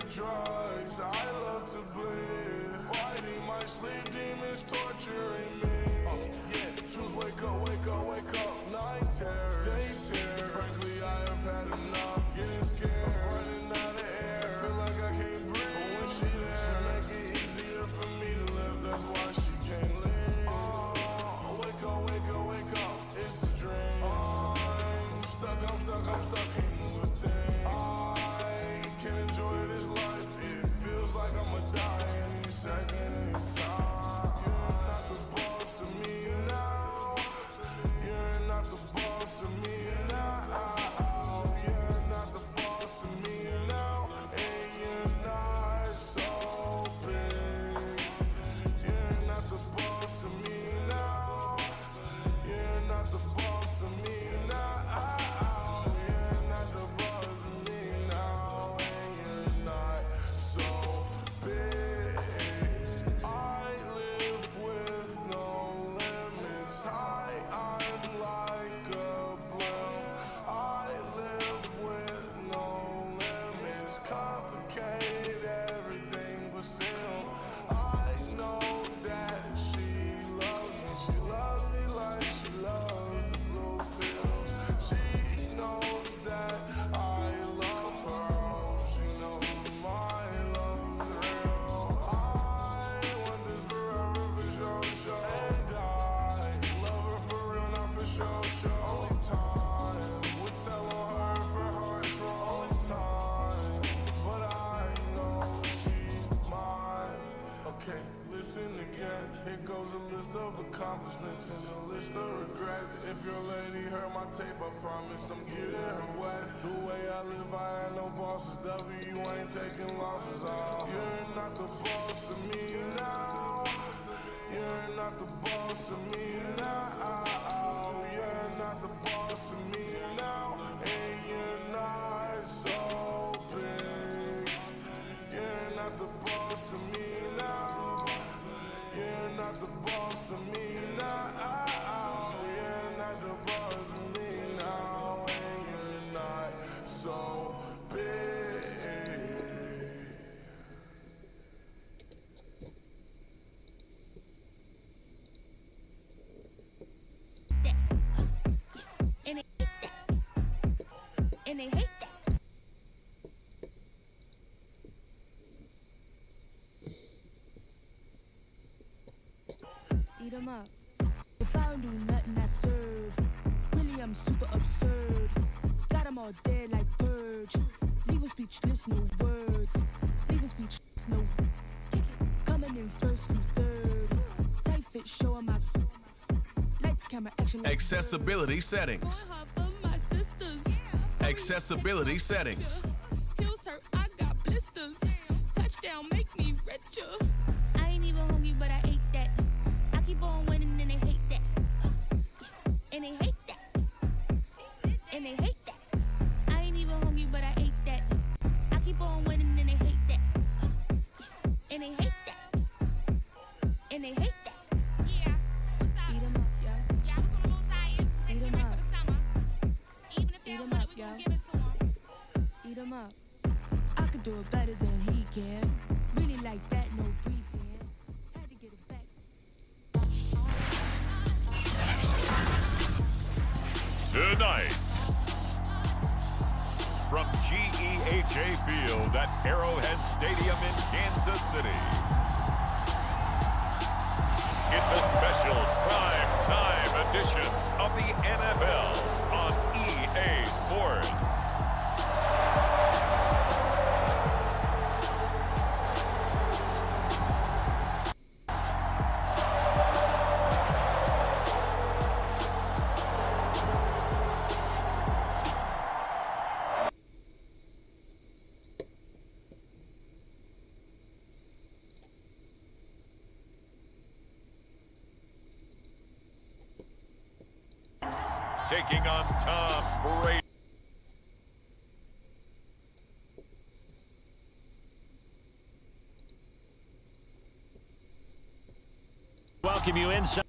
Drugs, I love to bleed. Fighting my sleep demons, torturing me. Yeah, choose wake up, wake up, wake up. Night terrors, day terrors. Frankly, I have had enough. Getting scared, I'm running out of air. I feel like I can't breathe. But when she there, she make it easier for me to live. That's why she can't live. Wake up, wake up, wake up. It's a dream. I'm stuck, I'm stuck, I'm stuck. Can't move a thing. I can't enjoy this life. Feels like I'ma die any second, any time. You're not the boss of me now. You're not the boss of me now. You're not the boss of me now. And you're not so big. You're not the boss of me now. You're not the boss of me now. You're not the boss of me now. And you're not so big. I live with no limits. I'm like a blimp. I live with no limits. Complicate everything but simple. I know that she loves me. She loves me like she loves the blue pills. She knows that I love her. She knows my love is real. I want this forever for sure. And I love her for real, not for sure. Only time would tell on her for her it's wrong. Only time, but I know she's mine. Okay, listen again. Here goes a list of accomplishments and a list of regrets. If your lady heard my tape, I promise I'm getting her wet. The way I live, I ain't no bosses. W ain't taking losses. You're not the boss of me now. You're not the boss of me now. You're not the boss of me now. And you're not so big. You're not the boss of me now. You're not the boss of me now. You're not the boss of me now. And you're not so big. And they hate that. Eat 'em up. If I don't do nothing, I serve. Really, I'm super absurd. Got 'em all dead like purge. Leave 'em speechless, no words. Leave 'em speechless, no. Coming in first, who's third? Tight fit, showing my lights, camera, action. Accessibility settings. Accessibility settings. Heels hurt, I got blisters. Touchdown, make me richer. I ain't even hungry, but I ate that. I keep on winning and they hate that. And they hate that. And they hate that. I ain't even hungry, but I ate that. I keep on winning and they hate that. And they hate that. And they hate that. Yeah, what's up? Eat 'em up, yo. Yeah, I was on a little diet. Eat 'em Ready up. for the summer. Even if they Eat don't 'em want up, it, we yo. gon' give it to them. Eat 'em up. I could do it better than he can. Really like that, no pretend. Had to get it back. tonight. From GEHA Field at Arrowhead Stadium in Kansas City. It's a special prime time edition of the NFL on EA Sports. Taking on Tom Brady. Welcome you inside.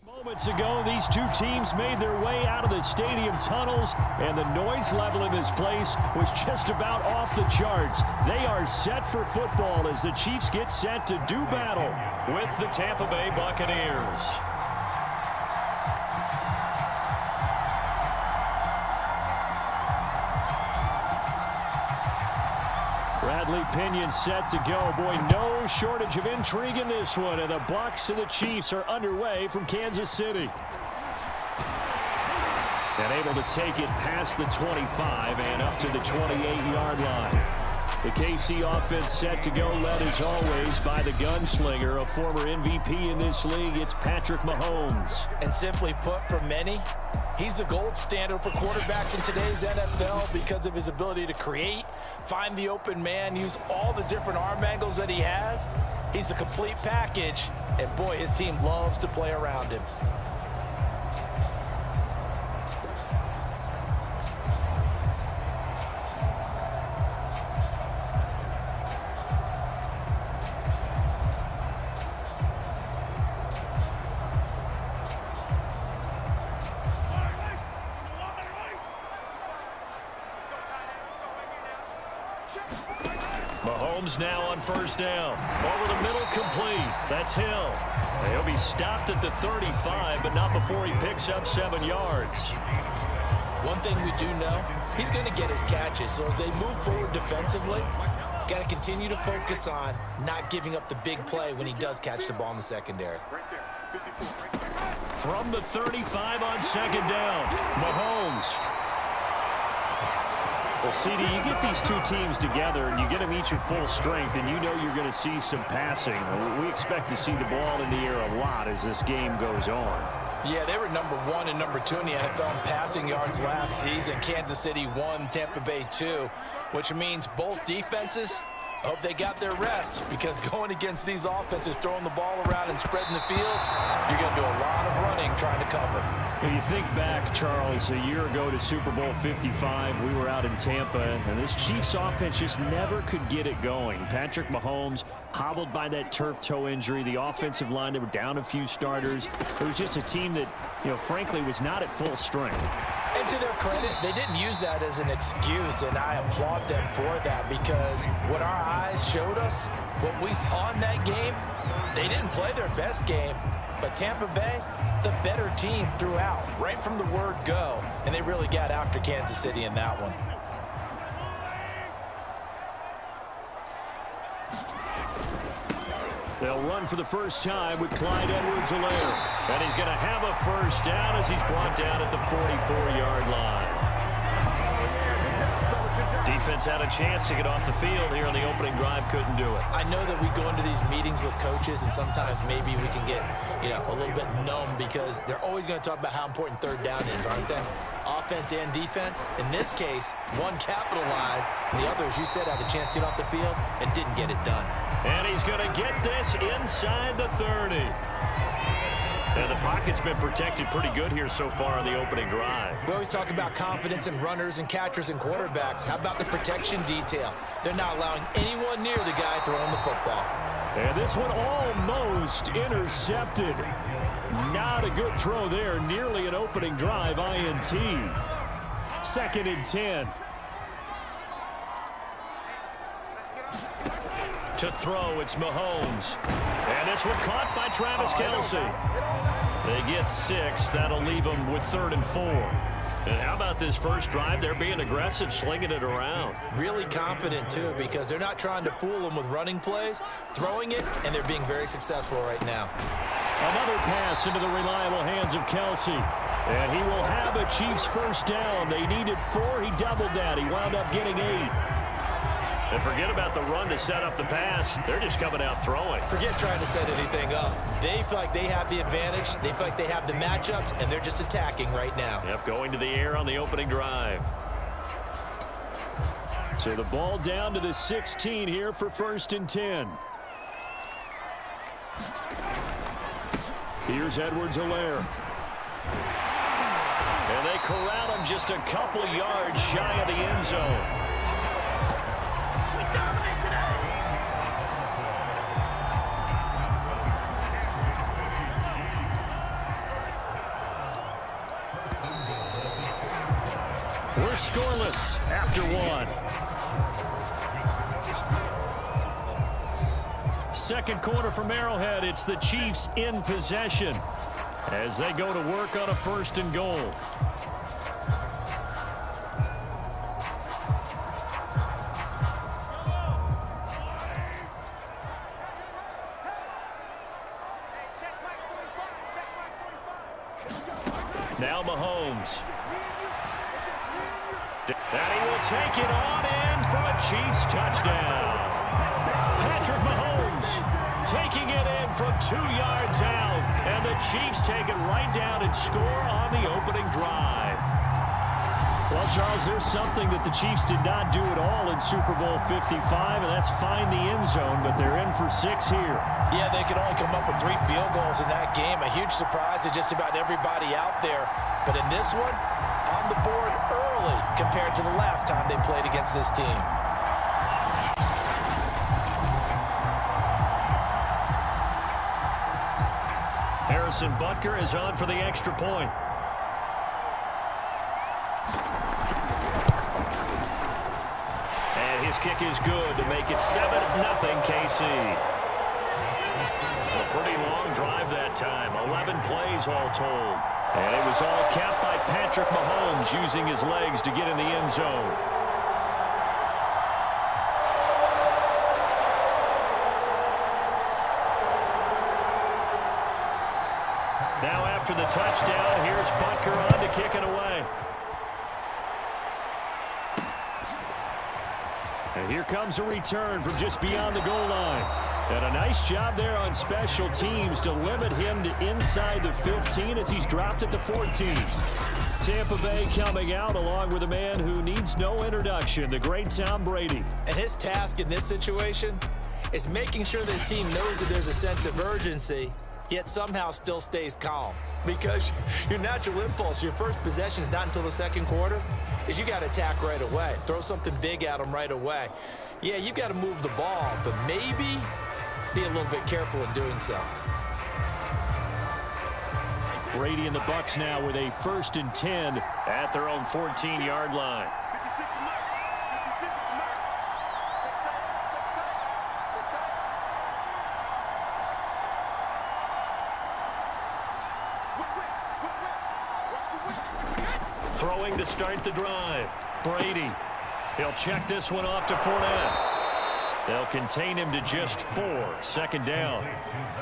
Moments ago, these two teams made their way out of the stadium tunnels, and the noise level in this place was just about off the charts. They are set for football as the Chiefs get set to do battle with the Tampa Bay Buccaneers. Bradley Pinion set to go. Boy, no shortage of intrigue in this one. And the Bucs and the Chiefs are underway from Kansas City. And able to take it past the 25 and up to the 28-yard line. The KC offense set to go, led as always by the gunslinger, a former MVP in this league. It's Patrick Mahomes. And simply put, for many, he's the gold standard for quarterbacks in today's NFL because of his ability to create, find the open man, use all the different arm angles that he has. He's a complete package, and boy, his team loves to play around him. Mahomes now on first down. Over the middle, complete. That's Hill. He'll be stopped at the 35, but not before he picks up 7 yards. One thing we do know, he's going to get his catches. So as they move forward defensively, got to continue to focus on not giving up the big play when he does catch the ball in the secondary. From the 35 on second down, Mahomes. Well, CD, you get these two teams together and you get them each at full strength, and you know you're going to see some passing. We expect to see the ball in the air a lot as this game goes on. Yeah, they were number 1 and number 2 in the NFL in passing yards last season. Kansas City 1, Tampa Bay 2, which means both defenses hope they got their rest, because going against these offenses, throwing the ball around and spreading the field, you're going to do a lot of running trying to cover. When you think back, Charles, a year ago to Super Bowl 55, we were out in Tampa, and this Chiefs offense just never could get it going. Patrick Mahomes hobbled by that turf toe injury. The offensive line, they were down a few starters. It was just a team that, frankly, was not at full strength. And to their credit, they didn't use that as an excuse, and I applaud them for that, because what our eyes showed us, what we saw in that game, they didn't play their best game, but Tampa Bay, the better team throughout, right from the word go, and they really got after Kansas City in that one. They'll run for the first time with Clyde Edwards-Helaire. And he's going to have a first down as he's brought down at the 44-yard line. Defense had a chance to get off the field here on the opening drive, couldn't do it. I know that we go into these meetings with coaches, and sometimes maybe we can get, a little bit numb, because they're always going to talk about how important third down is, aren't they? Offense and defense. In this case, one capitalized, and the other, as you said, had a chance to get off the field and didn't get it done. And he's going to get this inside the 30. And the pocket's been protected pretty good here so far on the opening drive. We always talk about confidence in runners and catchers and quarterbacks. How about the protection detail? They're not allowing anyone near the guy throwing the football. And this one almost intercepted. Not a good throw there. Nearly an opening drive INT. 2nd and 10. To throw, it's Mahomes. And this one caught by Travis Kelce. They get 6. That'll leave them with 3rd and 4. And how about this first drive? They're being aggressive, slinging it around. Really confident, too, because they're not trying to fool them with running plays, throwing it, and they're being very successful right now. Another pass into the reliable hands of Kelce. And he will have a Chiefs first down. They needed 4. He doubled that. He wound up getting 8. And forget about the run to set up the pass. They're just coming out throwing. Forget trying to set anything up. They feel like they have the advantage. They feel like they have the matchups, and they're just attacking right now. Yep, going to the air on the opening drive. So the ball down to the 16 here for 1st and 10. Here's Edwards-Helaire. And they corral him just a couple yards shy of the end zone. We're scoreless after 1. Second quarter from Arrowhead. It's the Chiefs in possession as they go to work on a 1st and goal. Now Mahomes. And he will take it on in for a Chiefs touchdown. Patrick Mahomes taking it in from 2 yards out. And the Chiefs take it right down and score on the opening drive. Well, Charles, there's something that the Chiefs did not do at all in Super Bowl 55, and that's find the end zone, but they're in for 6 here. Yeah, they could only come up with 3 field goals in that game. A huge surprise to just about everybody out there. But in this one, on the board early compared to the last time they played against this team. Harrison Butker is on for the extra point. And his kick is good to make it 7-0 KC. A pretty long drive that time, 11 plays all told. And it was all capped by Patrick Mahomes using his legs to get in the end zone. Now after the touchdown, here's Butker on to kick it away. And here comes a return from just beyond the goal line. And a nice job there on special teams to limit him to inside the 15 as he's dropped at the 14. Tampa Bay coming out along with a man who needs no introduction, the great Tom Brady. And his task in this situation is making sure this team knows that there's a sense of urgency, yet somehow still stays calm. Because your natural impulse, your first possession is not until the second quarter, is you got to attack right away. Throw something big at them right away. Yeah, you got to move the ball, but maybe be a little bit careful in doing so. Brady and the Bucs now with a 1st and 10 at their own 14-yard line. Throwing to start the drive. Brady. He'll check this one off to Fournette. They'll contain him to just 4. 2nd down.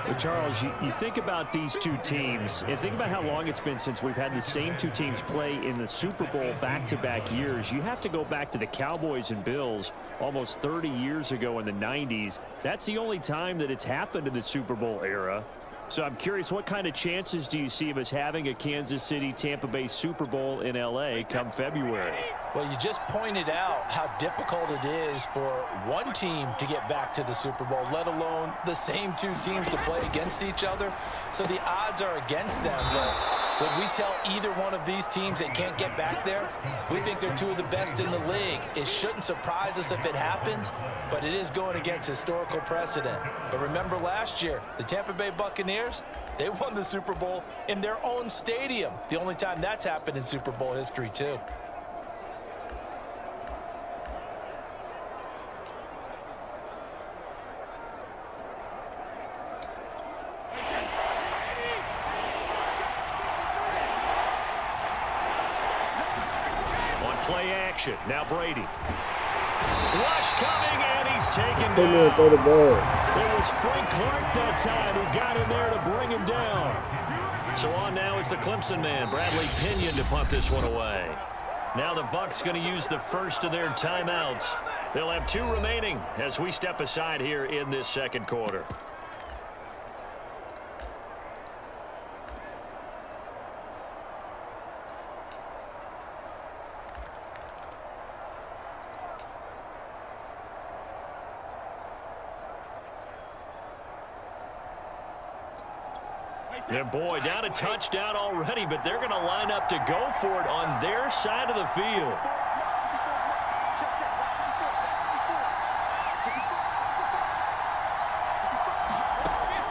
Well, Charles, you think about these two teams, and think about how long it's been since we've had the same two teams play in the Super Bowl back-to-back years. You have to go back to the Cowboys and Bills almost 30 years ago in the 90s. That's the only time that it's happened in the Super Bowl era. So I'm curious, what kind of chances do you see of us having a Kansas City, Tampa Bay Super Bowl in L.A. come February? Well, you just pointed out how difficult it is for one team to get back to the Super Bowl, let alone the same two teams to play against each other. So the odds are against them. But when we tell either one of these teams they can't get back there, we think they're 2 of the best in the league. It shouldn't surprise us if it happens, but it is going against historical precedent. But remember last year, the Tampa Bay Buccaneers, they won the Super Bowl in their own stadium. The only time that's happened in Super Bowl history, too. play action. Now Brady. Rush coming, and he's taken Come down. on, throw the ball. It was Frank Clark that time who got in there to bring him down. So on now is the Clemson man, Bradley Pinion, to punt this one away. Now the Bucs going to use the first of their timeouts. They'll have 2 remaining as we step aside here in this second quarter. And boy, down a touchdown already, but they're going to line up to go for it on their side of the field.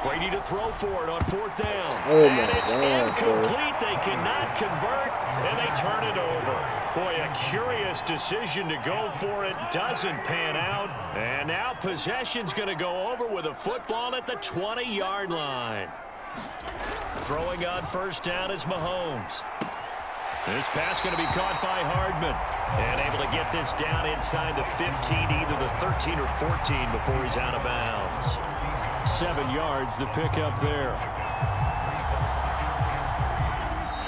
Brady to throw for it on 4th down. Oh, and my it's God, incomplete. They cannot convert, and they turn it over. Boy, a curious decision to go for it. Doesn't pan out. And now possession's going to go over with a football at the 20-yard line. Throwing on 1st down is Mahomes. This pass going to be caught by Hardman. And able to get this down inside the 15, either the 13 or 14 before he's out of bounds. 7 yards, the pickup there.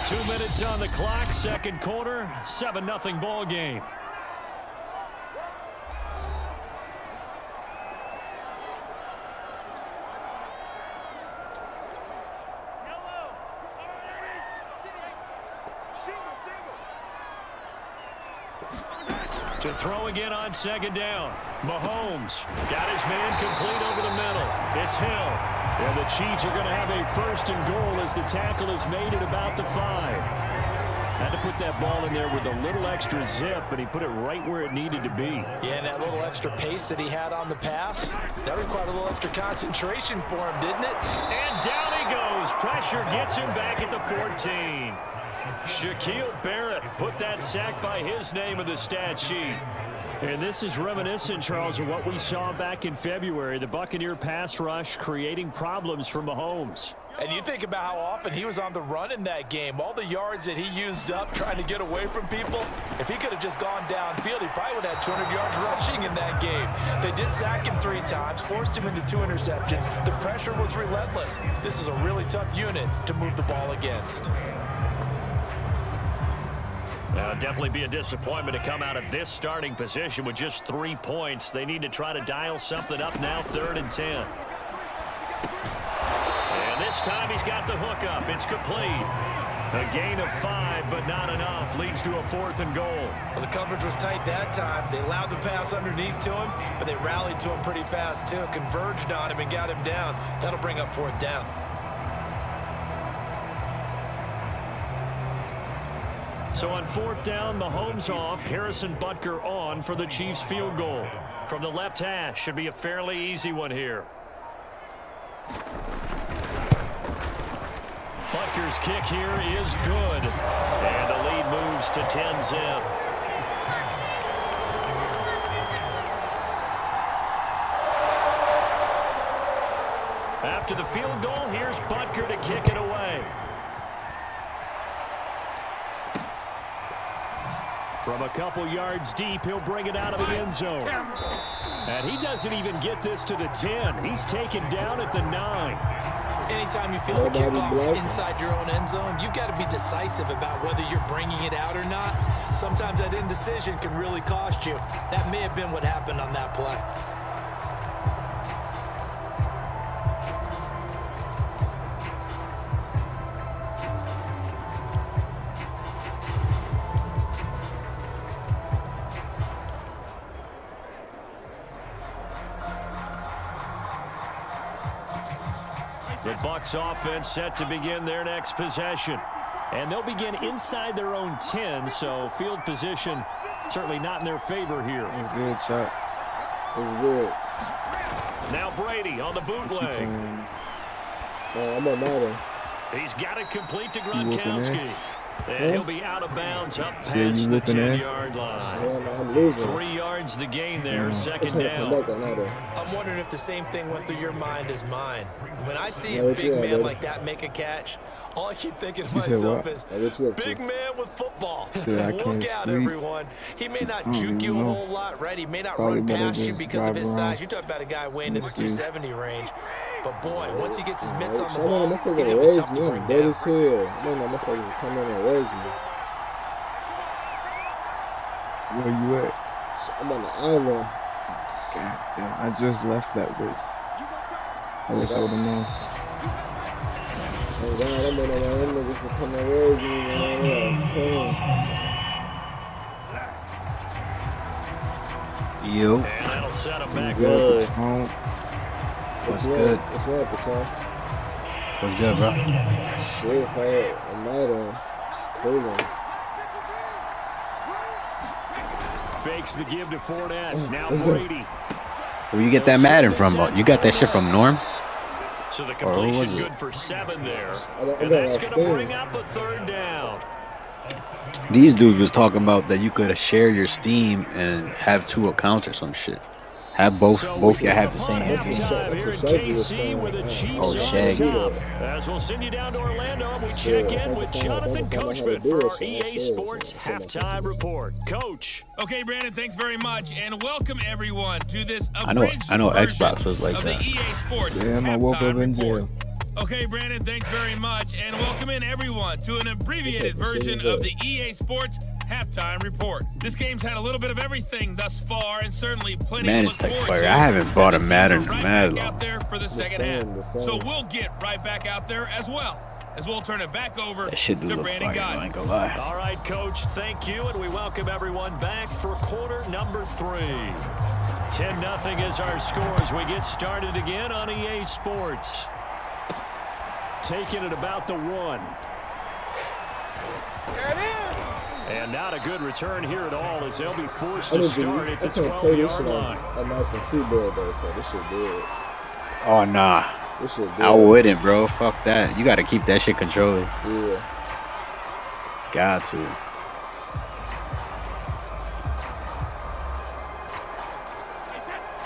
2 minutes on the clock, second quarter, 7-0 ball game. To throw again on 2nd down. Mahomes got his man complete over the middle. It's Hill. And the Chiefs are going to have a 1st and goal as the tackle is made at about the 5. Had to put that ball in there with a little extra zip, but he put it right where it needed to be. Yeah, and that little extra pace that he had on the pass, that required a little extra concentration for him, didn't it? And down he goes. Pressure gets him back at the 14. Shaquille Barrett put that sack by his name in the stat sheet. And this is reminiscent, Charles, of what we saw back in February. The Buccaneer pass rush creating problems for Mahomes. And you think about how often he was on the run in that game. All the yards that he used up trying to get away from people. If he could have just gone downfield, he probably would have had 200 yards rushing in that game. They did sack him 3 times, forced him into 2 interceptions. The pressure was relentless. This is a really tough unit to move the ball against. Definitely be a disappointment to come out of this starting position with just 3 points. They need to try to dial something up now, 3rd and 10. And this time he's got the hook up. It's complete. A gain of 5, but not enough. Leads to a 4th and goal. Well, the coverage was tight that time. They allowed the pass underneath to him, but they rallied to him pretty fast, too. Converged on him and got him down. That'll bring up 4th down. So on 4th down, Mahomes off, Harrison Butker on for the Chiefs field goal. From the left hash, should be a fairly easy one here. Butker's kick here is good. And the lead moves to 10-zip. After the field goal, here's Butker to kick it away. From a couple yards deep, he'll bring it out of the end zone. And he doesn't even get this to the 10. He's taken down at the 9. Anytime you feel the kickoff inside your own end zone, you've got to be decisive about whether you're bringing it out or not. Sometimes that indecision can really cost you. That may have been what happened on that play. The Bucs offense set to begin their next possession. And they'll begin inside their own 10, so field position certainly not in their favor here. That's good, Chuck. That's good. Now Brady on the bootleg. I'm on Madden. He's got it complete to Gronkowski. And he'll be out of bounds up past you the looking at? 10-yard line. I'm losing. 3 yards the gain there, second down. I'm wondering if the same thing went through your mind as mine. When I see a big man like that make a catch, all I keep thinking to myself is, big man with football. Look out, everyone. He may not juke you a whole lot, right? He may not run past you because of his size. You talk about a guy weighing in the 270 range. But, boy, once he gets his mitts on the ball, he's going to be tough to bring down. Where you at? I'm on the island. Yeah, I just left that bitch. I just hold him on. Oh God, I'm on them niggas for coming away with me, man. Yo. And that'll set him back Good. forward. What's good? What's up, Patel? What's good, bro? Shit, if I had a Madden, it's Fakes the give to Fournette. Now Brady. Where you get that Madden from? You got that shit from Norm? So the completion good for 7 there. And that's going to bring up a third down. These dudes was talking about that you could share your Steam and have 2 accounts or some shit. Have both y'all have the same game. Here in KC with the Chiefs on top. As we'll send you down to Orlando, we check in with Jonathan Coachman for our EA Sports Halftime Report. Coach. Okay, Brandon, thanks very much, and welcome everyone to this I know Xbox was like of that. the EA Sports Damn, I woke up in jail. Okay, Brandon, thanks very much, and welcome in everyone to an abbreviated version of the EA Sports Halftime Report. This game's had a little bit of everything thus far, and certainly plenty Man, to it's look like forward fire. to. I haven't bought a Madden Right mad back long. out there for the second half. So we'll get right back out there as well, as we'll turn it back over That shit do to look Brandon fire, I Gott. ain't gonna lie. All right, Coach, thank you, and we welcome everyone back for quarter number 3. 10-0 is our score as we get started again on EA Sports. Taking it about the 1. And not a good return here at all as they'll be forced to start at the 12-yard line. I'm not some keyboard though, so this shit good. Oh, nah. This shit good. I wouldn't, bro. Fuck that. You got to keep that shit controlled. Yeah. Got to.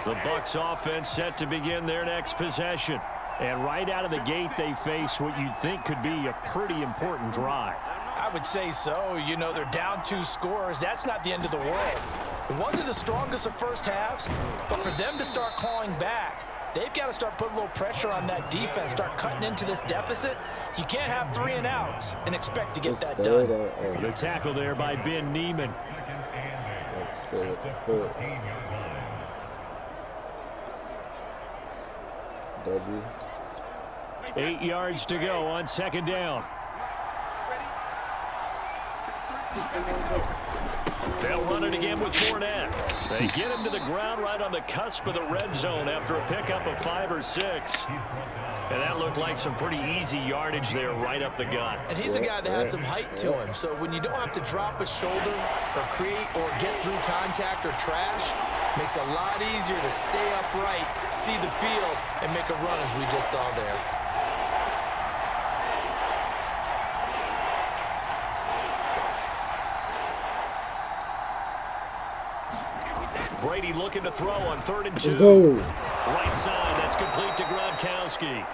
The Bucs offense set to begin their next possession. And right out of the gate, they face what you'd think could be a pretty important drive. I would say so. You know, they're down 2 scores. That's not the end of the world. It wasn't the strongest of first halves, but for them to start clawing back, they've got to start putting a little pressure on that defense, start cutting into this deficit. You can't have 3 and outs and expect to get that done. The tackle there by Ben Neiman. W. 8 yards to go on second down. They'll run it again with Fournette. They get him to the ground right on the cusp of the red zone after a pickup of 5 or 6. And that looked like some pretty easy yardage there right up the gut. And he's a guy that has some height to him. So when you don't have to drop a shoulder or create or get through contact or trash, makes it a lot easier to stay upright, see the field, and make a run as we just saw there. Brady looking to throw on 3rd and 2. Right side, that's complete to Gronkowski.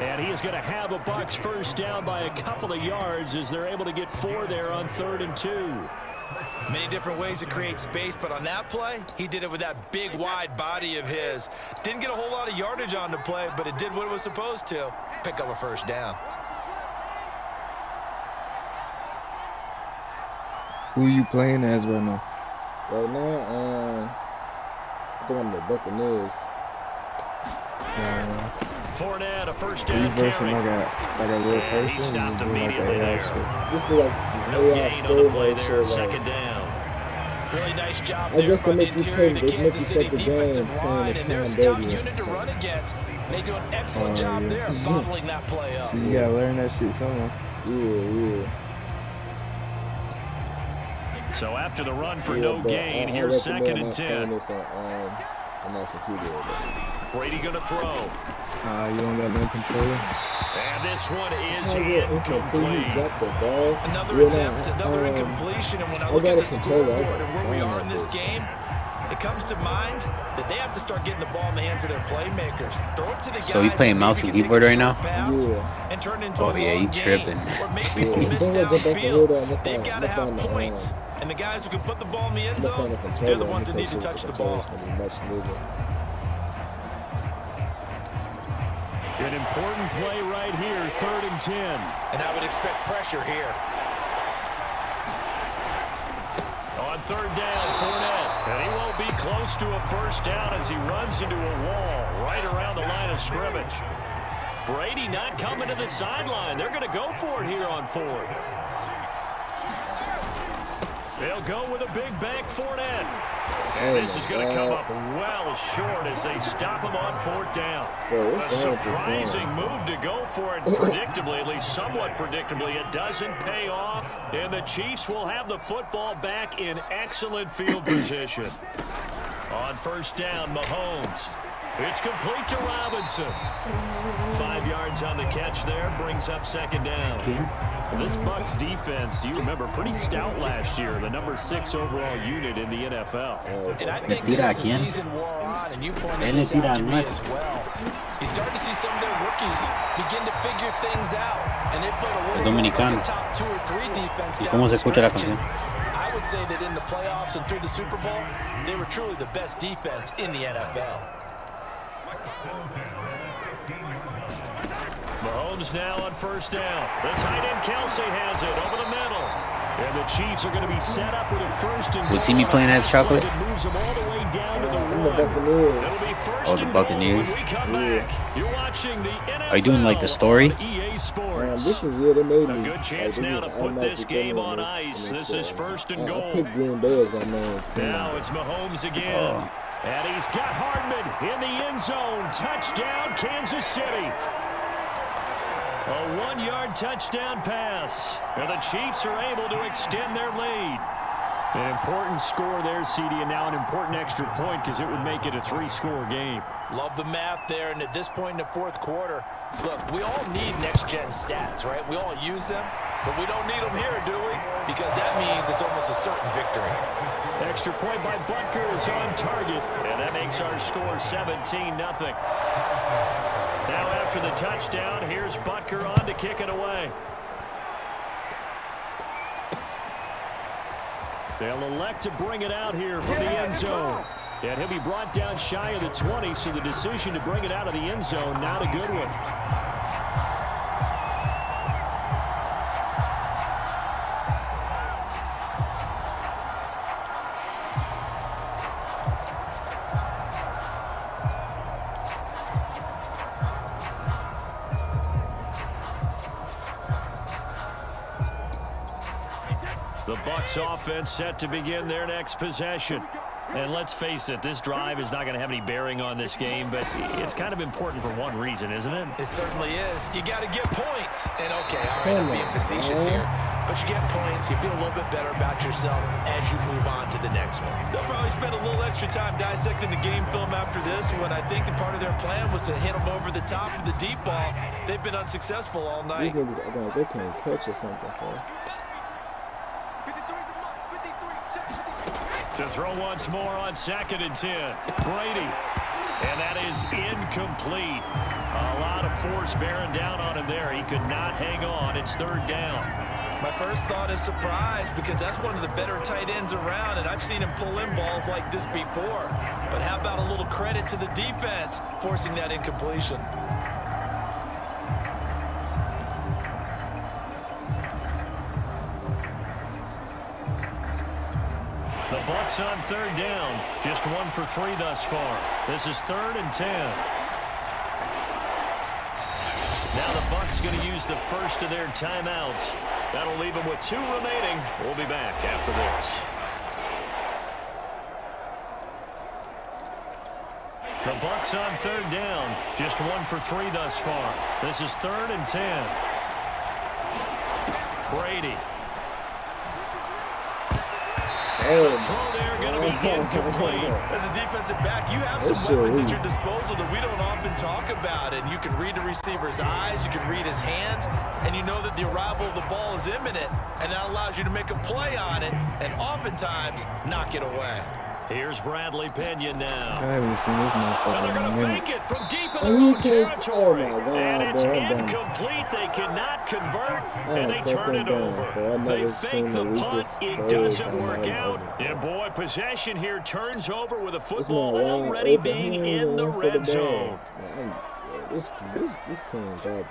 And he is going to have a Bucs first down by a couple of yards as they're able to get 4 there on 3rd and 2. Many different ways to create space, but on that play, he did it with that big, wide body of his. Didn't get a whole lot of yardage on the play, but it did what it was supposed to. Pick up a first down. Who you playing as right now? Right now, I think I'm the Buccaneers. Fournette, a first down Like carry. a little person. He stopped you do immediately there. This is like No gain on the play there, second down. Really nice job I there guess by they the make you interior of the play- they make Kansas you City take the defensive game line, playing and their Tom scout Brady. unit to run against. They do an excellent job there of bottling that play up. So you gotta learn that shit somewhere. Yeah. So after the run for no gain, here's second and 10. I'm not some keyboard. Brady going to throw. You don't got no controller. And this one is incomplete. Another attempt, another incompletion. And when I look at the scoreboard and where we are in this game, it comes to mind that they have to start getting the ball in the hands of their playmakers. Throw it to the guys. So you playing mouse and keyboard right now? And turn into Oh yeah, you tripping. Or make people miss downfield. They've got to have points. And the guys who can put the ball in the end zone, they're the ones that need to touch the ball. An important play right here, 3rd and 10. And I would expect pressure here. On 3rd down, Fournette. And he won't be close to a first down as he runs into a wall right around the line of scrimmage. Brady not coming to the sideline. They're going to go for it here on 4th. They'll go with a big bank Fournette. And this is going to come up well short as they stop him on 4th down. A surprising move to go for it. Predictably, at least somewhat predictably, it doesn't pay off. And the Chiefs will have the football back in excellent field position. On 1st down, Mahomes. It's complete to Robinson. 5 yards on the catch there, brings up 2nd down. This Bucs defense, you remember, pretty stout last year, the number 6 overall unit in the NFL. And I think that as the season wore on, and you pointed this out to me as well, you start to see some of their rookies begin to figure things out, and they played a little bit like the top 2 or 3 defense down the stretch. I would say that in the playoffs and through the Super Bowl, they were truly the best defense in the NFL. Mahomes now on 1st down. The tight end Kelsey has it over the middle. And the Chiefs are going to be set up with a 1st and goal. What team you playing as, Chocolate? It moves them all the way down to the 1. It'll be 1st the Buccaneers. when we come back. You're watching the NFL. Are you doing like the story? EA Sports. This is it. They made me. A good chance now to put this game on ice. This is 1st and goal. I picked Green Bay as my main team. Now it's Mahomes again. And he's got Hardman in the end zone. Touchdown, Kansas City. A 1-yard touchdown pass. And the Chiefs are able to extend their lead. An important score there, CD, and now an important extra point because it would make it a 3-score game. Love the math there, and at this point in the 4th quarter, look, we all need next-gen stats, right? We all use them, but we don't need them here, do we? Because that means it's almost a certain victory. Extra point by Butker is on target, and that makes our score 17-0. Now after the touchdown, here's Butker on to kick it away. They'll elect to bring it out here from the end zone. And he'll be brought down shy of the 20, so the decision to bring it out of the end zone, not a good one. The Bucs offense set to begin their next possession. And let's face it, this drive is not going to have any bearing on this game, but it's kind of important for one reason, isn't it? It certainly is. You got to get points. And okay, all right, I'm being facetious here, but you get points, you feel a little bit better about yourself as you move on to the next one. They'll probably spend a little extra time dissecting the game film after this, when I think the part of their plan was to hit them over the top of the deep ball. They've been unsuccessful all night. They can't catch or something, bro. To throw once more on 2nd and 10. Brady. And that is incomplete. A lot of force bearing down on him there. He could not hang on. It's 3rd down. My first thought is surprise, because that's one of the better tight ends around, and I've seen him pull in balls like this before. But how about a little credit to the defense forcing that incompletion? The Bucs on 3rd down. Just 1 for 3 thus far. This is 3rd and 10. Now the Bucs going to use the first of their timeouts. That'll leave them with 2 remaining. We'll be back after this. The Bucs on 3rd down. Just 1 for 3 thus far. This is 3rd and 10. Brady. And the throw there going to be incomplete. As a defensive back, you have some weapons at your disposal that we don't often talk about. And you can read the receiver's eyes, you can read his hands, and you know that the arrival of the ball is imminent, and that allows you to make a play on it and oftentimes knock it away. Here's Bradley Pinion now. I haven't seen this motherfucker. And they're going to in a fake it from deep in Oh, their you own can't- territory. oh my God, And it's bro, I'm done. incomplete. They cannot convert, I and they am turn fucking it done, over. bro. I've They never fake seen the the punt. weakest It player doesn't in my work life out. ever. And, boy, possession here turns over with a This football man wide already open. being He ain't in the going for red ball. zone. Man, this team is garbage.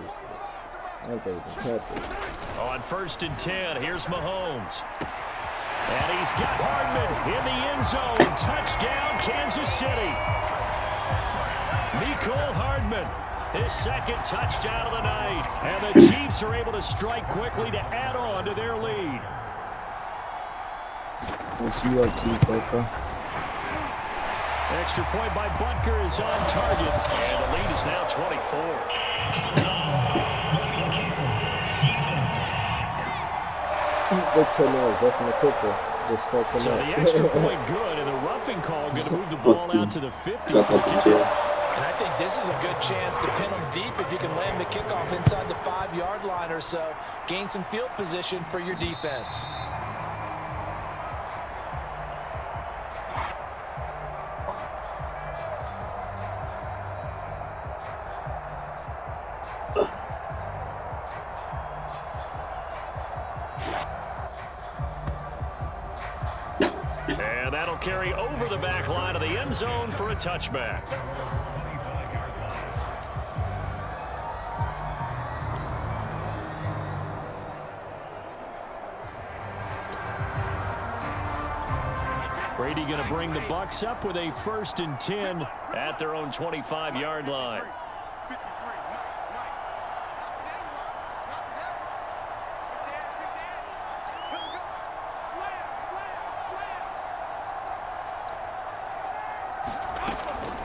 I don't think they can catch it. On 1st and 10, here's Mahomes. And he's got Hardman in the end zone. Touchdown, Kansas City. Mecole Hardman, his second touchdown of the night. And the Chiefs are able to strike quickly to add on to their lead. What's you up to, Coco? Extra point by Butker is on target. And the lead is now 24. Good turnovers, that's my kicker. Just fucking So up. the extra point good, and the roughing call going to move the ball out to the 50 for the kicker. And I think this is a good chance to pin them deep if you can land the kickoff inside the 5-yard line or so. Gain some field position for your defense. And that'll carry over the back line of the end zone for a touchback. Brady going to bring the Bucs up with a 1st and 10 at their own 25-yard line.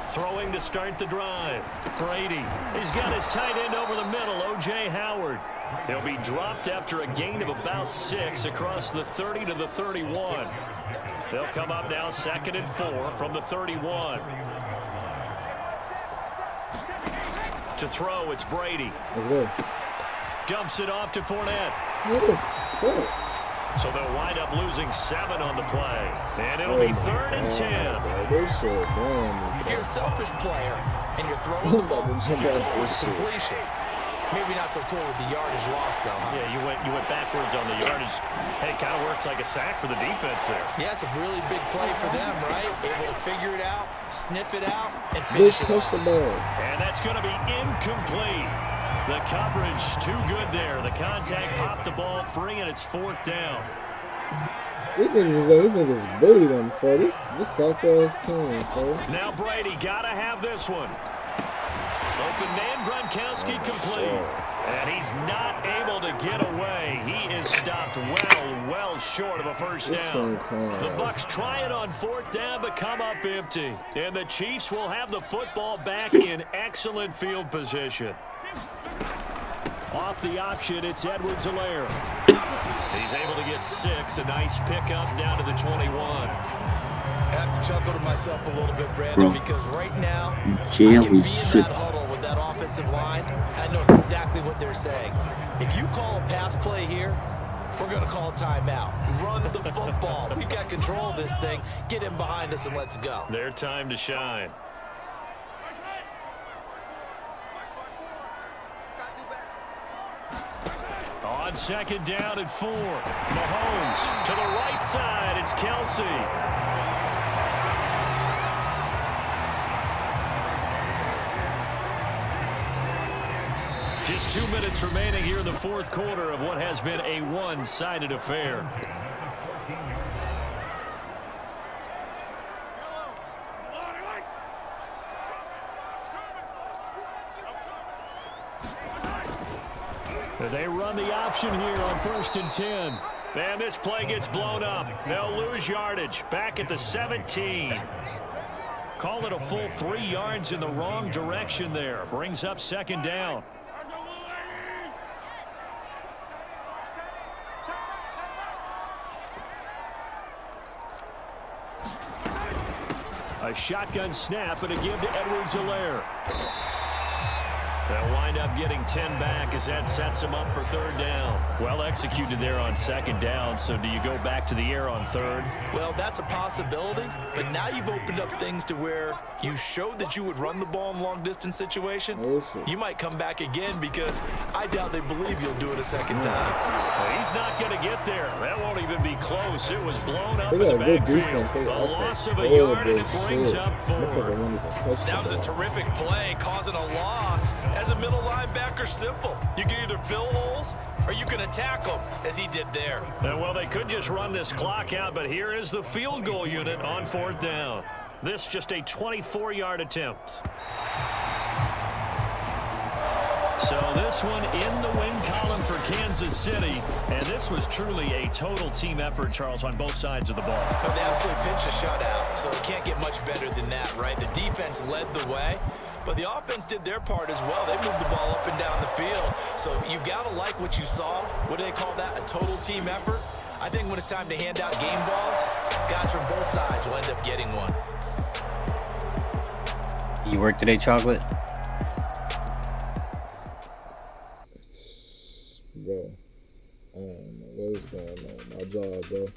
Throwing to start the drive. Brady. He's got his tight end over the middle, O.J. Howard. He'll be dropped after a gain of about 6 across the 30 to the 31. They'll come up now 2nd and 4 from the 31. To throw, it's Brady. Dumps it off to Fournette. So they'll wind up losing 7 on the play. And it'll be 3rd and 10. If you're a selfish player and you're throwing the ball, you're throwing completion. Maybe not so cool with the yardage loss, though, huh? Yeah, you went backwards on the yardage. Hey, it kind of works like a sack for the defense there. Yeah, it's a really big play for them, right? Able to figure it out, sniff it out, and finish it off. And that's going to be incomplete. The coverage too good there. The contact popped the ball free, and it's 4th down. This nigga's bullied them for this soft ass team, bro. Now Brady gotta have this one. Open man, Gronkowski complete. And he's not able to get away. He is stopped well short of a 1st down. The Bucs try it on 4th down, but come up empty. And the Chiefs will have the football back in excellent field position. Off the option, it's Edwards-Helaire. He's able to get 6. A nice pickup down to the 21. I have to chuckle to myself a little bit, Brandon, because right now, I can be in that huddle with that offensive line. I know exactly what they're saying. If you call a pass play here, we're going to call a timeout. Run the football. We've got control of this thing. Get in behind us and let's go. Their time to shine. On 2nd down and 4. Mahomes to the right side. It's Kelsey. Just 2 minutes remaining here in the 4th quarter of what has been a one-sided affair. They run the option here on 1st and 10. And this play gets blown up. They'll lose yardage. Back at the 17. Call it a full 3 yards in the wrong direction there. Brings up 2nd down. A shotgun snap and a give to Edwards-Helaire. They'll wind up getting 10 back as that sets them up for third down. Well executed there on second down, so do you go back to the air on third? Well, that's a possibility, but now you've opened up things to where you showed that you would run the ball in long-distance situation. You might come back again because I doubt they believe you'll do it a second time. Well, he's not going to get there. That won't even be close. It was blown up in the backfield. A loss of a yard, and it brings up 4. That was a terrific play, causing a loss. As a middle linebacker, simple. You can either fill holes or you can attack them, as he did there. Well, they could just run this clock out, but here is the field goal unit on fourth down. This just a 24-yard attempt. So this one in the win column for Kansas City, and this was truly a total team effort, Charles, on both sides of the ball. They absolutely pitched a shutout, so it can't get much better than that, right? The defense led the way, but the offense did their part as well. They moved the ball up and down the field, so you've got to like what you saw. What do they call that? A total team effort? I think when it's time to hand out game balls, guys from both sides will end up getting one. You work today, Chocolate? Bro, I don't know what is going on. My job, bro.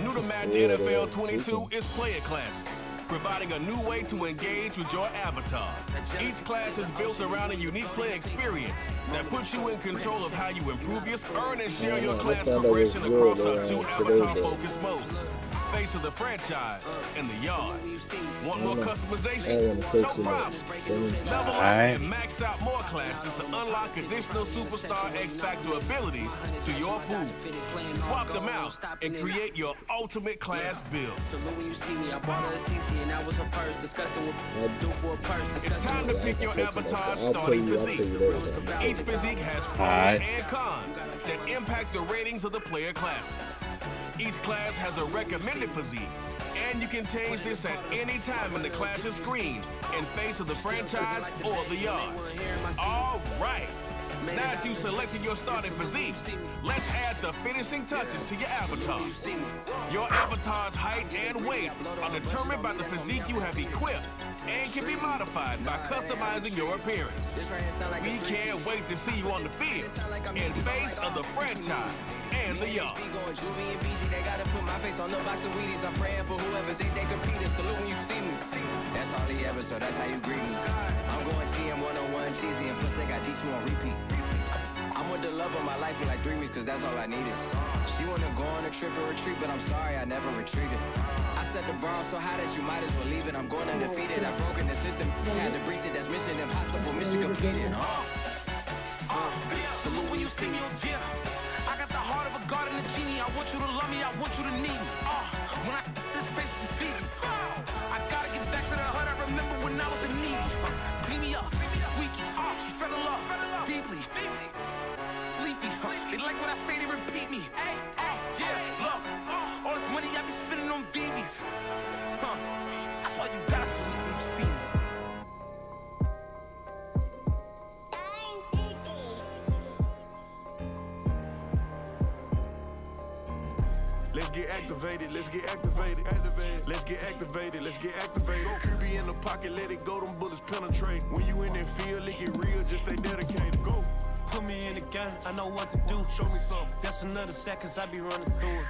New to Madden NFL 22 is player classes, providing a new way to engage with your avatar. Each class is built around a unique play experience that puts you in control of how you improve your earn and share your class progression across our 2 avatar-focused modes. Face of the franchise and the yard. Want more customization? No problem. Level up and max out more classes to unlock additional superstar X Factor abilities to your pool. Swap them out and create your ultimate class build. It's time to pick your avatar's starting physique. Each physique has pros and cons that impact the ratings of the player classes. Each class has a recommended physique, and you can change this at any time in the class's screen in face of the franchise or the yard. All right. Now that you selected your starting physique, let's add the finishing touches to your avatar. Your avatar's height and weight are determined by the physique you have equipped and can be modified by customizing your appearance. We can't wait to see you on the field in face of the franchise and the yard. That's all he ever, so that's how you greet me. I'm going TM 101 cheesy, and plus they got D2 on repeat. I'm with the love of my life for like 3 weeks, cause that's all I needed. She wanna go on a trip or retreat, but I'm sorry, I never retreated. I set the bar so high that you might as well leave it. I'm going undefeated, I've broken the system. Had to breach it, that's mission impossible, mission completed. Salute when you see me on gym. I got the heart of a god and a genie. I want you to love me, I want you to need me. When I this face is Fiji. I gotta get back to the hood. I remember when I was the needy. Clean me up, squeaky. She fell in love deeply. Sleepy. They like what I say, they repeat me. Yeah, look. All this money I be spending on BBs. That's why you gotta salute when you see me. Let's get activated, let's get activated. Let's get activated, let's get activated. QB in the pocket, let it go, them bullets penetrate. When you in that field, it get real, just stay dedicated. Go. Put me in the game, I know what to do. Show me something. That's another seconds, I be running through it.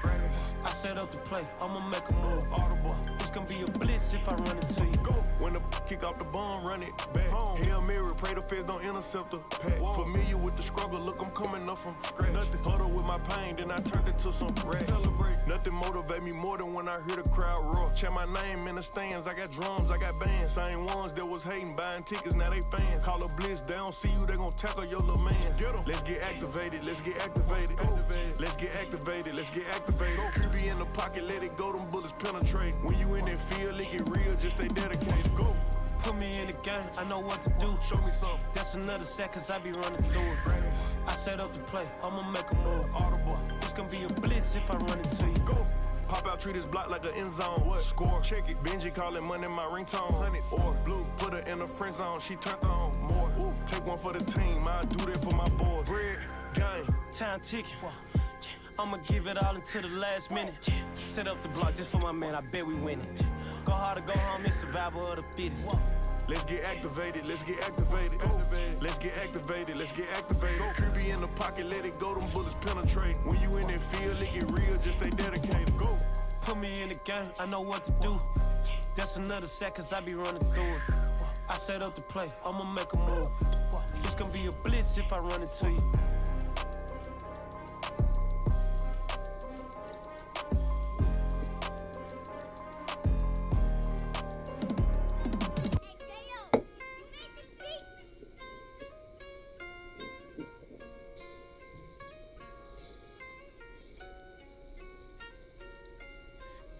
I set up the play, I'ma make a move. Audible. It's gonna be a blitz if I run into you. Go. When the kick off the bomb, run it back. Home. Hail Mary, pray the feds don't intercept the pack. Familiar with the struggle, look, I'm coming up from scratch. Nothing huddle with my pain, then I turned it to some racks. Celebrate. Nothing motivate me more than when I hear the crowd roar. Check my name in the stands, I got drums, I got bands. Same ones that was hating, buying tickets, now they fans. Call a blitz, they don't see you, they gon' tackle your little man. Get 'em. Let's get activated, let's get activated. Go. Let's get activated, let's get activated. QB in the pocket, let it go, them bullets penetrate. When you in that field, it get real, just stay dedicated. Go. Put me in the game, I know what to do. Show me something. That's another seconds, I be running through it. I set up the play, I'ma make a move. Audible. It's gonna be a blitz if I run into you. Go. Pop out, treat this block like an end zone. What? Score, check it. Benji calling money my ringtone. Hundreds or blue, put her in the friend zone. She turned on more. Ooh. Take one for the team. I do that for my boy. Bread, game. Time ticking. I'ma give it all until the last minute. Set up the block just for my man, I bet we win it. Go hard or go home, it's survival of the fittest. Let's get activated, let's get activated. Let's get activated, let's get activated. Creepy in the pocket, let it go, them bullets penetrate. When you in that field, it get real, just stay dedicated. Go. Put me in the game, I know what to do. That's another set, cause I be running through it. I set up the play, I'ma make a move. It's gonna be a blitz if I run into you.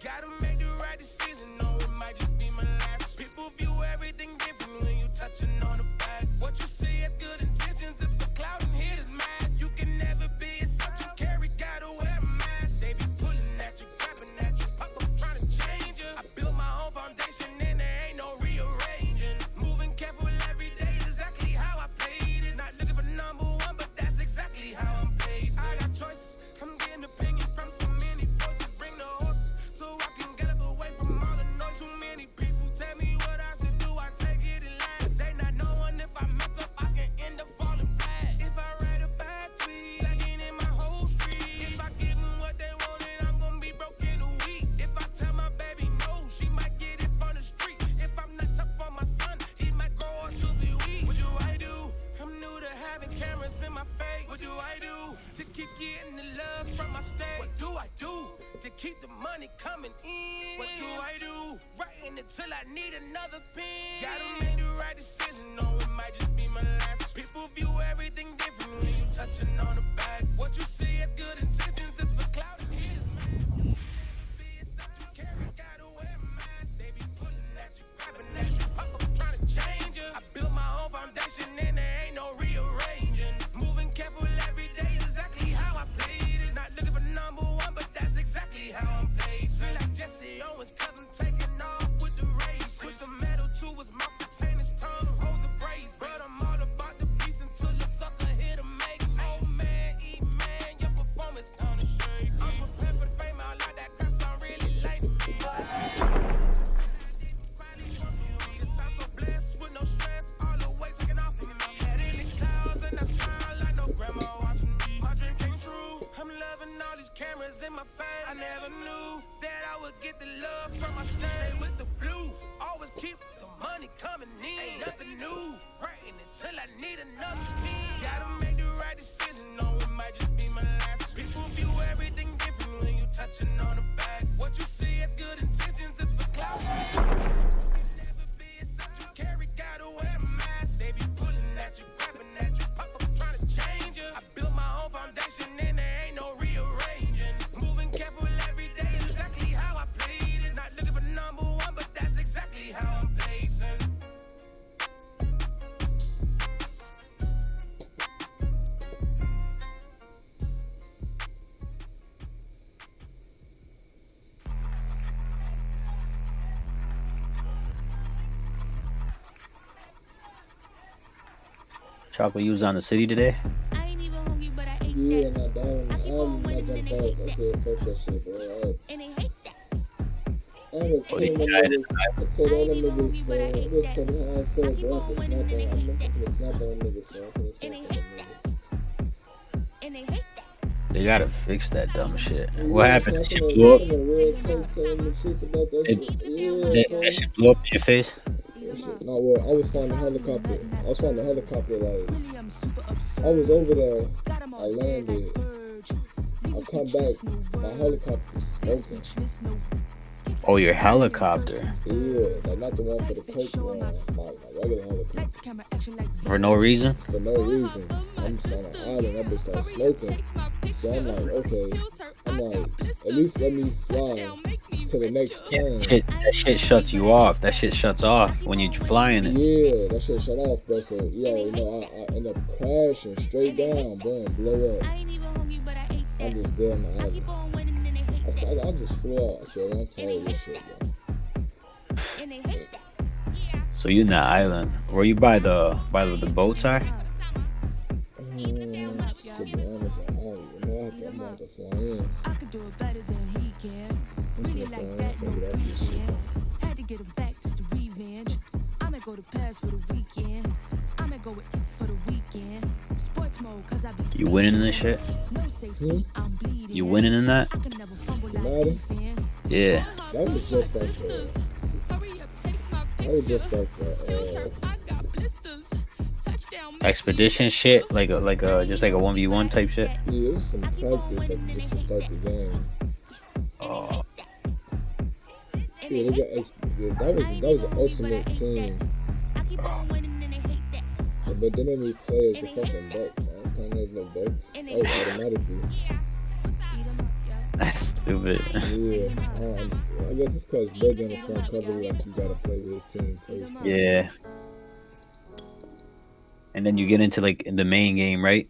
Gotta make the right decision, no, it might just be my last. People view everything different when you touching on the bad. What you see as good intentions is for cloud and hitters mad. You can never be a subject carry, gotta wear a mask. They be pulling at you, grabbing at you, pop up trying to change you. I built my own foundation and there ain't no rearranging. Moving careful every day is exactly how I played it. Not looking for number one, but that's exactly how I'm pacing. I got choices, I'm getting opinion from so many voices. Bring the horses so I can get up away from all the noise. Too many people tell me what I should do, I take it and laugh. They not knowing if I mess up, I can end up falling flat. If I write a bad tweet, I get in my whole street. If I give them what they wanted, I'm gonna be broke in a week. If I tell my baby no, she might get it from the street. If I'm not tough for my son, he might grow up to be weak. What do I do? I'm new to having cameras in my face. What do I do to keep getting the love from my state? What do I do to keep the money coming in? What do I do? Writing until I need another pen. Gotta make the right decision, no, it might just be my last. People view everything different when you touching on the back. What you see as good intentions is for cloud and his man. Be it something carry, gotta wear a mask. They be pulling at you, grabbing at you, pop up trying to change you. I built my own foundation and there ain't no rearranging. Moving careful every day is exactly how I played it. Not looking for number one, but that's exactly how I'm placed. Feel like Jesse Owens, cause I'm taking off with the race. With the metal to his mouth, retain his tongue, holds the brace. But I'm all about the peace until the sucker hit a make. Oh man, eat man, your performance kinda shake. I'm prepared for the fame, I like that crap sound really late. I'm so blessed with no stress, all the way taking off from me. Head in the clouds and I smile like no grandma watching me. My dream came true, I'm loving all these cameras in my face. I never knew that I would get the love from my stay with the blue. Always keep the money coming in. Ain't nothing new, writing until I need another pen. Gotta make the right decision, no, it might just be my last. People view everything different when you touching on the back. What you see as good intentions is for clout. Never be a subject carry, gotta wear a mask. They be pulling at you, grabbing at you, pop up trying to change you. I built my own foundation and there ain't no rearranging. Moving careful every day is exactly how I played it. Not looking for number one, but that's exactly how I'm placing. Chocolate, you was on the city today? I ain't even hungry, but I ate Yeah, that. not down. I keep on winning and they hate I that. said, fuck that shit, bro. And they hate that. I told all them niggas, bro. I just told them how I feel, bro. I'm gonna snap on niggas, so I'm gonna snap on niggas. And they hate that. They gotta fix that dumb shit. What happened? That shit blew up? That shit blew up in your face? No, well, I was flying the helicopter. I was flying the helicopter, like, I was over there, I landed, I come back, my helicopter's open. Oh, your helicopter? Yeah, like, not the one for the coach one, my regular helicopter. For no reason? For no reason. I'm just on an island, that bitch started smoking. So I'm like, okay, I'm like, at least let me fly to the next plane. That shit shuts you off. That shit shuts off when you're flying it. Yeah, that shit shut off, bro. So, you already know, I end up crashing straight down, boom, blow up. I'm just dead on the island. I just flew out. I said, I'm tired of this shit, bro. So you in that island. Were you by the boats are? To be honest, I don't even know. I'm about to fly in. I could do it better than he can. Really like that, no preaching. Had to get them back, just the revenge. I'ma go to Paris for the weekend. I'ma go for the weekend. Sports mode, cause I be You winning in this shit? no safety, I'm bleeding. You winning in that? I can never fumble like Madden? defend. Yeah. That was just like Hurry up, take my that was picture. just like Feels hurt, I got blisters. Touchdown, make me Expedition shit, like a just like a 1v1 type shit. yeah, it was some practice like just to start the game. Oh, Yeah, they got that was the ultimate team. I keep on winning and they hate that. But then when we play as the fucking Bucks, I don't think there's no Bucks. Oh, automatically. that's stupid. Yeah, I guess it's because Big on the front cover, like you gotta play with his team first. Yeah. And then you get into like the main game, right?